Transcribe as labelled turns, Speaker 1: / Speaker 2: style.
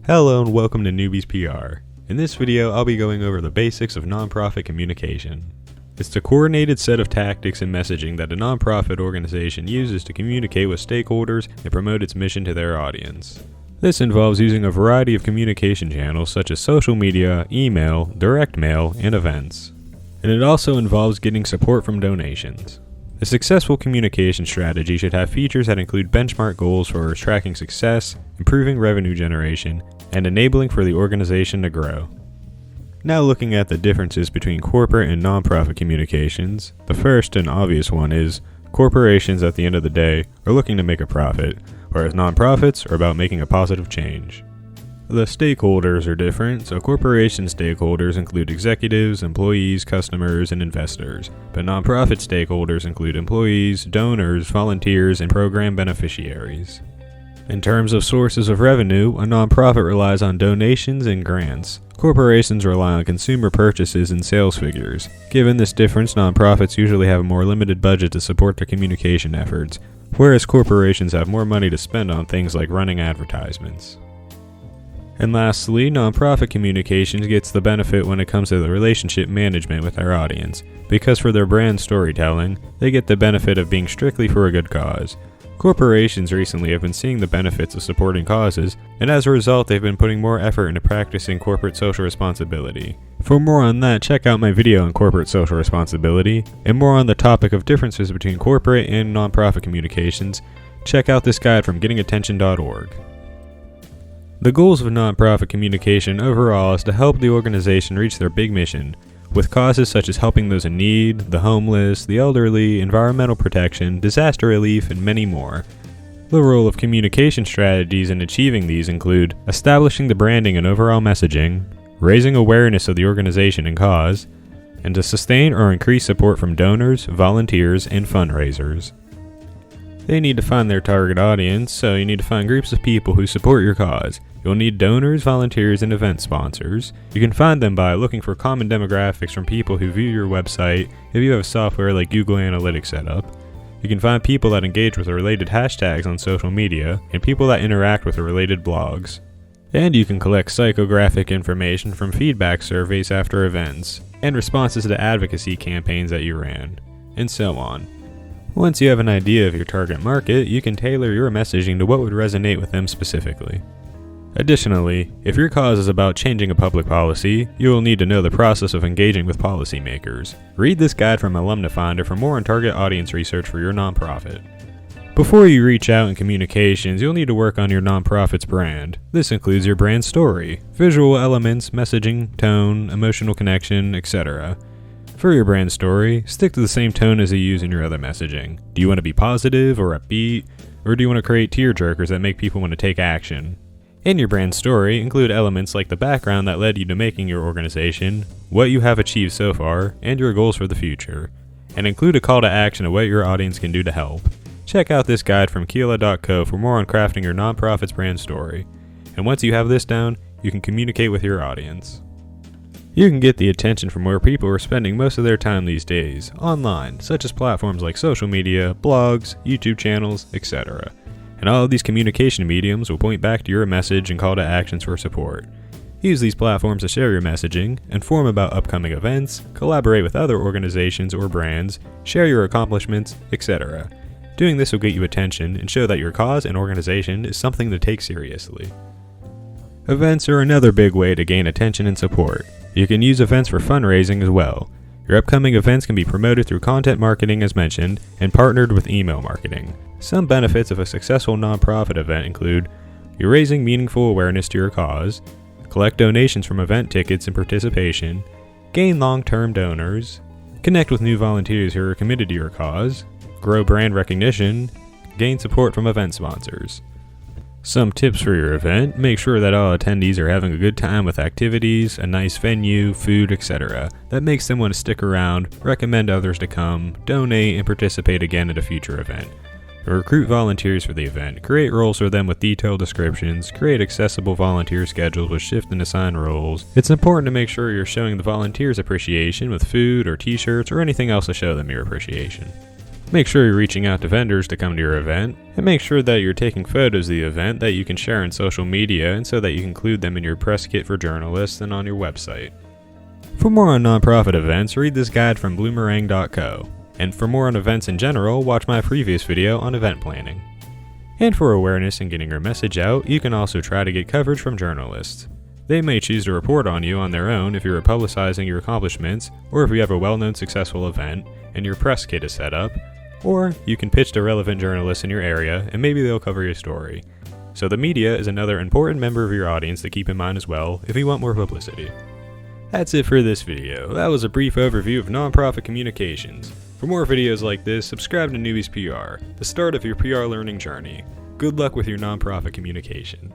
Speaker 1: Hello and welcome to Newbies PR. In this video, I'll be going over the basics of nonprofit communication. It's the coordinated set of tactics and messaging that a nonprofit organization uses to communicate with stakeholders and promote its mission to their audience. This involves using a variety of communication channels such as social media, email, direct mail, and events. And it also involves getting support from donations. A successful communication strategy should have features that include benchmark goals for tracking success, improving revenue generation, and enabling for the organization to grow. Now looking at the differences between corporate and nonprofit communications, the first and obvious one is corporations at the end of the day are looking to make a profit, whereas nonprofits are about making a positive change. The stakeholders are different, so corporation stakeholders include executives, employees, customers, and investors, but nonprofit stakeholders include employees, donors, volunteers, and program beneficiaries. In terms of sources of revenue, a nonprofit relies on donations and grants. Corporations rely on consumer purchases and sales figures. Given this difference, nonprofits usually have a more limited budget to support their communication efforts, whereas corporations have more money to spend on things like running advertisements. And lastly, nonprofit communications gets the benefit when it comes to the relationship management with their audience, because for their brand storytelling, they get the benefit of being strictly for a good cause. Corporations recently have been seeing the benefits of supporting causes, and as a result they've been putting more effort into practicing corporate social responsibility. For more on that, check out my video on corporate social responsibility, and more on the topic of differences between corporate and nonprofit communications, check out this guide from gettingattention.org. The goals of nonprofit communication overall is to help the organization reach their big mission, with causes such as helping those in need, the homeless, the elderly, environmental protection, disaster relief, and many more. The role of communication strategies in achieving these include establishing the branding and overall messaging, raising awareness of the organization and cause, and to sustain or increase support from donors, volunteers, and fundraisers. They need to find their target audience, so you need to find groups of people who support your cause. You'll need donors, volunteers, and event sponsors. You can find them by looking for common demographics from people who view your website if you have software like Google Analytics set up. You can find people that engage with the related hashtags on social media, and people that interact with the related blogs. And you can collect psychographic information from feedback surveys after events, and responses to advocacy campaigns that you ran, and so on. Once you have an idea of your target market, you can tailor your messaging to what would resonate with them specifically. Additionally, if your cause is about changing a public policy, you will need to know the process of engaging with policymakers. Read this guide from Alumni Finder for more on target audience research for your nonprofit. Before you reach out in communications, you'll need to work on your nonprofit's brand. This includes your brand story, visual elements, messaging, tone, emotional connection, etc. For your brand story, stick to the same tone as you use in your other messaging. Do you want to be positive or upbeat? Or do you want to create tearjerkers that make people want to take action? In your brand story, include elements like the background that led you to making your organization, what you have achieved so far, and your goals for the future. And include a call to action of what your audience can do to help. Check out this guide from Keela.co for more on crafting your nonprofit's brand story. And once you have this down, you can communicate with your audience. You can get the attention from where people are spending most of their time these days, online, such as platforms like social media, blogs, YouTube channels, etc. And all of these communication mediums will point back to your message and call to actions for support. Use these platforms to share your messaging, inform about upcoming events, collaborate with other organizations or brands, share your accomplishments, etc. Doing this will get you attention and show that your cause and organization is something to take seriously. Events are another big way to gain attention and support. You can use events for fundraising as well. Your upcoming events can be promoted through content marketing as mentioned, and partnered with email marketing. Some benefits of a successful nonprofit event include you're raising meaningful awareness to your cause, collect donations from event tickets and participation, gain long-term donors, connect with new volunteers who are committed to your cause, grow brand recognition, gain support from event sponsors. Some tips for your event: make sure that all attendees are having a good time with activities, a nice venue, food, etc. That makes them want to stick around, recommend others to come, donate, and participate again at a future event. Recruit volunteers for the event, create roles for them with detailed descriptions, create accessible volunteer schedules with shift and assign roles. It's important to make sure you're showing the volunteers appreciation with food or t-shirts or anything else to show them your appreciation. Make sure you're reaching out to vendors to come to your event, and make sure that you're taking photos of the event that you can share on social media and so that you can include them in your press kit for journalists and on your website. For more on nonprofit events, read this guide from bloomerang.co. And for more on events in general, watch my previous video on event planning. And for awareness and getting your message out, you can also try to get coverage from journalists. They may choose to report on you on their own if you're publicizing your accomplishments, or if you have a well-known successful event and your press kit is set up, or you can pitch to relevant journalists in your area and maybe they'll cover your story. So the media is another important member of your audience to keep in mind as well if you want more publicity. That's it for this video. That was a brief overview of nonprofit communications. For more videos like this, subscribe to Newbies PR, the start of your PR learning journey. Good luck with your nonprofit communication.